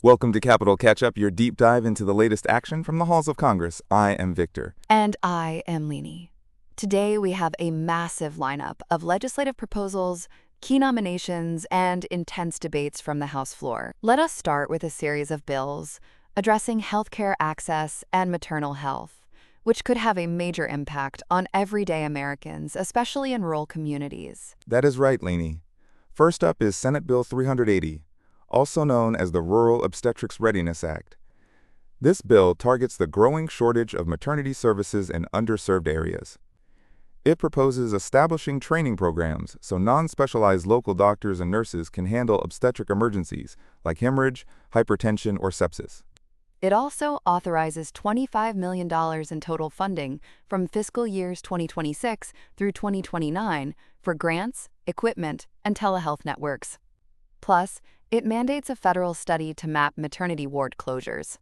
Welcome to Capitol Catch-Up, your deep dive into the latest action from the halls of Congress. I am Victor. And I am Leni. Today we have a massive lineup of legislative proposals, key nominations, and intense debates from the House floor. Let us start with a series of bills addressing healthcare access and maternal health, which could have a major impact on everyday Americans, especially in rural communities. That is right, Leni. First up is Senate Bill 380, also known as the Rural Obstetrics Readiness Act. This bill targets the growing shortage of maternity services in underserved areas. It proposes establishing training programs so non-specialized local doctors and nurses can handle obstetric emergencies like hemorrhage, hypertension, or sepsis. It also authorizes $25 million in total funding from fiscal years 2026 through 2029 for grants, equipment, and telehealth networks. Plus, it mandates a federal study to map maternity ward closures.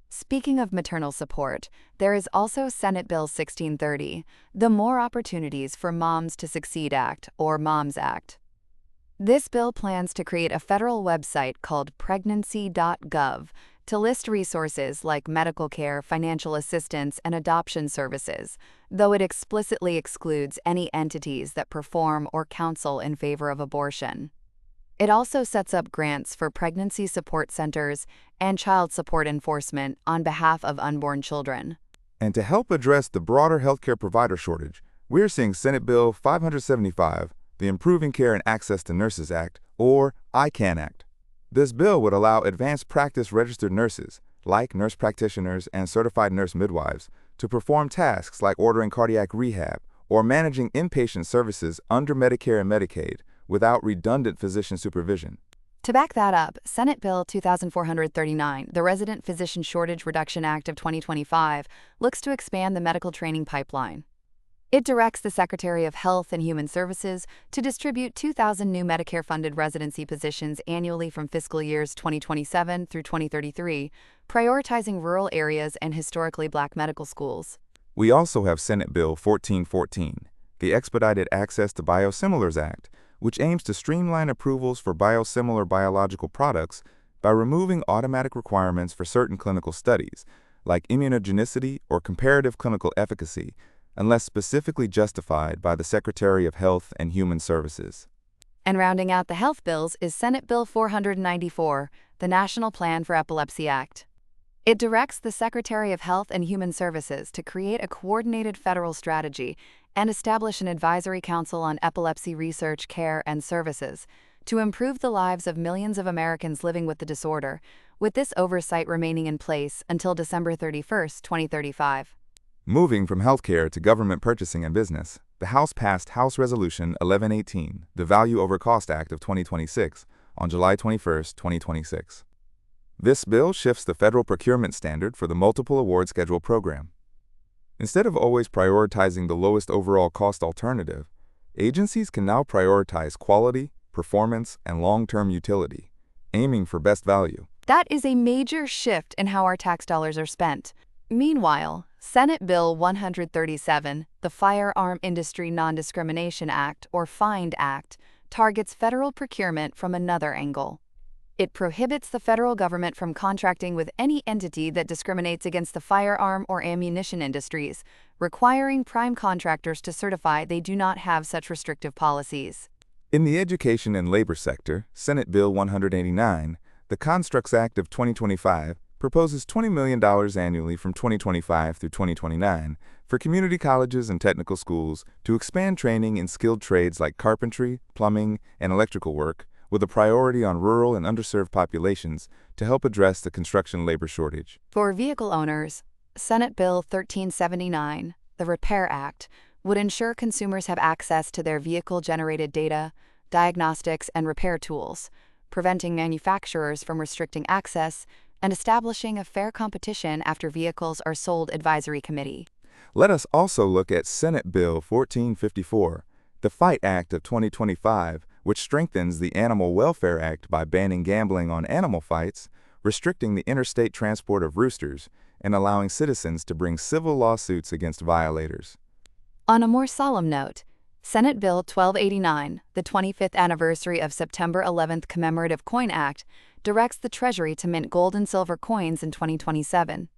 Speaking of maternal support, there is also Senate Bill 1630, the More Opportunities for Moms to Succeed Act, or MOMS Act. This bill plans to create a federal website called pregnancy.gov to list resources like medical care, financial assistance, and adoption services, though it explicitly excludes any entities that perform or counsel in favor of abortion. It also sets up grants for pregnancy support centers and child support enforcement on behalf of unborn children. And to help address the broader healthcare provider shortage, we're seeing Senate Bill 575, the Improving Care and Access to Nurses Act, or ICAN Act. This bill would allow advanced practice registered nurses, like nurse practitioners and certified nurse midwives, to perform tasks like ordering cardiac rehab or managing inpatient services under Medicare and Medicaid, without redundant physician supervision. To back that up, Senate Bill 2439, the Resident Physician Shortage Reduction Act of 2025, looks to expand the medical training pipeline. It directs the Secretary of Health and Human Services to distribute 2,000 new Medicare-funded residency positions annually from fiscal years 2027 through 2033, prioritizing rural areas and historically Black medical schools. We also have Senate Bill 1414, the Expedited Access to Biosimilars Act, which aims to streamline approvals for biosimilar biological products by removing automatic requirements for certain clinical studies, like immunogenicity or comparative clinical efficacy, unless specifically justified by the Secretary of Health and Human Services. And rounding out the health bills is Senate Bill 494, the National Plan for Epilepsy Act. It directs the Secretary of Health and Human Services to create a coordinated federal strategy and establish an advisory council on epilepsy research, care, and services to improve the lives of millions of Americans living with the disorder, with this oversight remaining in place until December 31, 2035. Moving from healthcare to government purchasing and business, the House passed House Resolution 1118, the Value over Cost Act of 2026, on July 21, 2026. This bill shifts the federal procurement standard for the Multiple Award Schedule program. Instead of always prioritizing the lowest overall cost alternative, agencies can now prioritize quality, performance, and long-term utility, aiming for best value. That is a major shift in how our tax dollars are spent. Meanwhile, Senate Bill 137, the Firearm Industry Non-Discrimination Act, or FIND Act, targets federal procurement from another angle. It prohibits the federal government from contracting with any entity that discriminates against the firearm or ammunition industries, requiring prime contractors to certify they do not have such restrictive policies. In the education and labor sector, Senate Bill 189, the Constructs Act of 2025, proposes $20 million annually from 2025 through 2029 for community colleges and technical schools to expand training in skilled trades like carpentry, plumbing, and electrical work, with a priority on rural and underserved populations to help address the construction labor shortage. For vehicle owners, Senate Bill 1379, the Repair Act, would ensure consumers have access to their vehicle-generated data, diagnostics, and repair tools, preventing manufacturers from restricting access and establishing a fair competition after vehicles are sold. Advisory Committee. Let us also look at Senate Bill 1454, the Fight Act of 2025, which strengthens the Animal Welfare Act by banning gambling on animal fights, restricting the interstate transport of roosters, and allowing citizens to bring civil lawsuits against violators. On a more solemn note, Senate Bill 1289, the 25th anniversary of September 11th Commemorative Coin Act, directs the Treasury to mint gold and silver coins in 2027.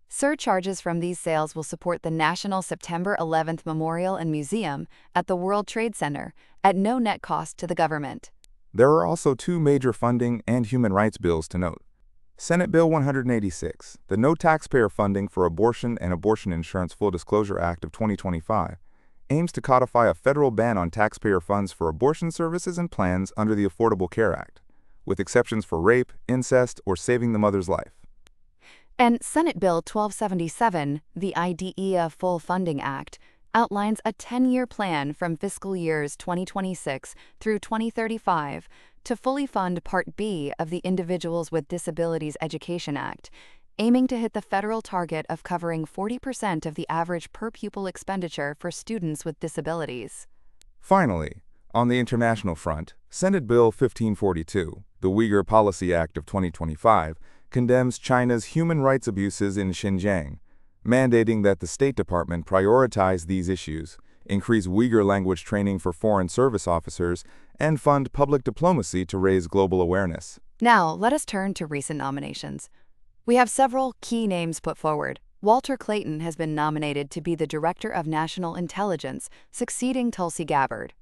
Surcharges from these sales will support the National September 11th Memorial and Museum at the World Trade Center at no net cost to the government. There are also two major funding and human rights bills to note. Senate Bill 186, the No Taxpayer Funding for Abortion and Abortion Insurance Full Disclosure Act of 2025, aims to codify a federal ban on taxpayer funds for abortion services and plans under the Affordable Care Act, with exceptions for rape, incest, or saving the mother's life. And Senate Bill 1277, the IDEA Full Funding Act, outlines a 10-year plan from fiscal years 2026 through 2035 to fully fund Part B of the Individuals with Disabilities Education Act, aiming to hit the federal target of covering 40% of the average per-pupil expenditure for students with disabilities. Finally, on the international front, Senate Bill 1542, the Uyghur Policy Act of 2025, condemns China's human rights abuses in Xinjiang, mandating that the State Department prioritize these issues, increase Uyghur language training for foreign service officers, and fund public diplomacy to raise global awareness. Now, let us turn to recent nominations. We have several key names put forward. Walter Clayton has been nominated to be the Director of National Intelligence, succeeding Tulsi Gabbard.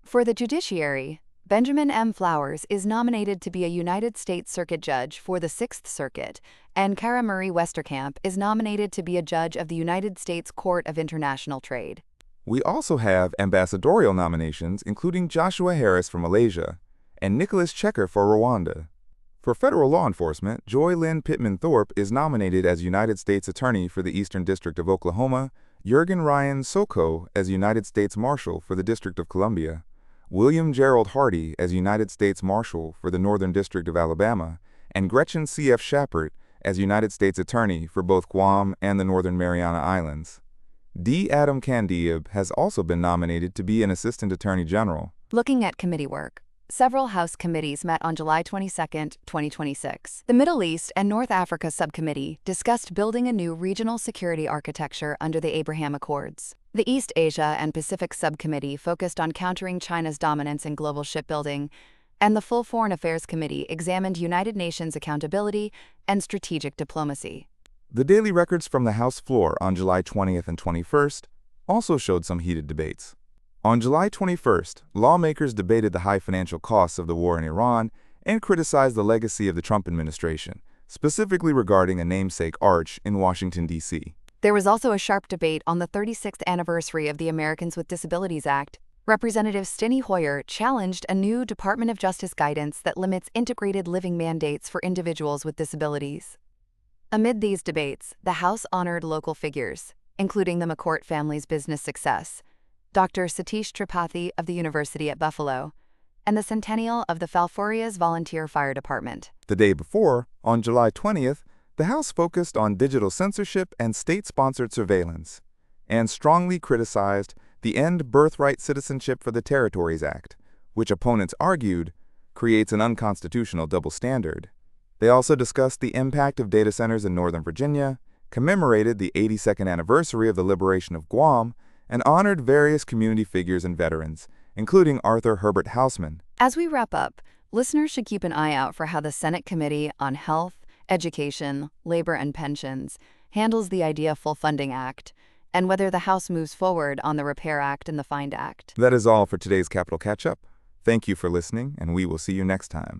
For the judiciary, Benjamin M. Flowers is nominated to be a United States Circuit Judge for the Sixth Circuit, and Cara Marie Westerkamp is nominated to be a judge of the United States Court of International Trade. We also have ambassadorial nominations, including Joshua Harris for Malaysia and Nicholas Checker for Rwanda. For federal law enforcement, Joy Lynn Pittman Thorpe is nominated as United States Attorney for the Eastern District of Oklahoma, Jurgen Ryan Soko as United States Marshal for the District of Columbia, William Gerald Hardy as United States Marshal for the Northern District of Alabama, and Gretchen C.F. Schappert as United States Attorney for both Guam and the Northern Mariana Islands. D. Adam Candiab has also been nominated to be an Assistant Attorney General. Looking at committee work, several House committees met on July 22, 2026. The Middle East and North Africa Subcommittee discussed building a new regional security architecture under the Abraham Accords. The East Asia and Pacific Subcommittee focused on countering China's dominance in global shipbuilding, and the full Foreign Affairs Committee examined United Nations accountability and strategic diplomacy. The daily records from the House floor on July 20th and 21st also showed some heated debates. On July 21st, lawmakers debated the high financial costs of the war in Iran and criticized the legacy of the Trump administration, specifically regarding a namesake arch in Washington, D.C. There was also a sharp debate on the 36th anniversary of the Americans with Disabilities Act. Representative Steny Hoyer challenged a new Department of Justice guidance that limits integrated living mandates for individuals with disabilities. Amid these debates, the House honored local figures, including the McCourt family's business success, Dr. Satish Tripathi of the University at Buffalo, and the centennial of the Falfurrias Volunteer Fire Department. The day before, on July 20th, the House focused on digital censorship and state-sponsored surveillance, and strongly criticized the End Birthright Citizenship for the Territories Act, which opponents argued creates an unconstitutional double standard. They also discussed the impact of data centers in Northern Virginia, commemorated the 82nd anniversary of the liberation of Guam, and honored various community figures and veterans, including Arthur Herbert Hausman. As we wrap up, listeners should keep an eye out for how the Senate Committee on Health, Education, Labor, and Pensions handles the IDEA Full Funding Act, and whether the House moves forward on the Repair Act and the Find Act. That is all for today's Capital Catch-Up. Thank you for listening, and we will see you next time.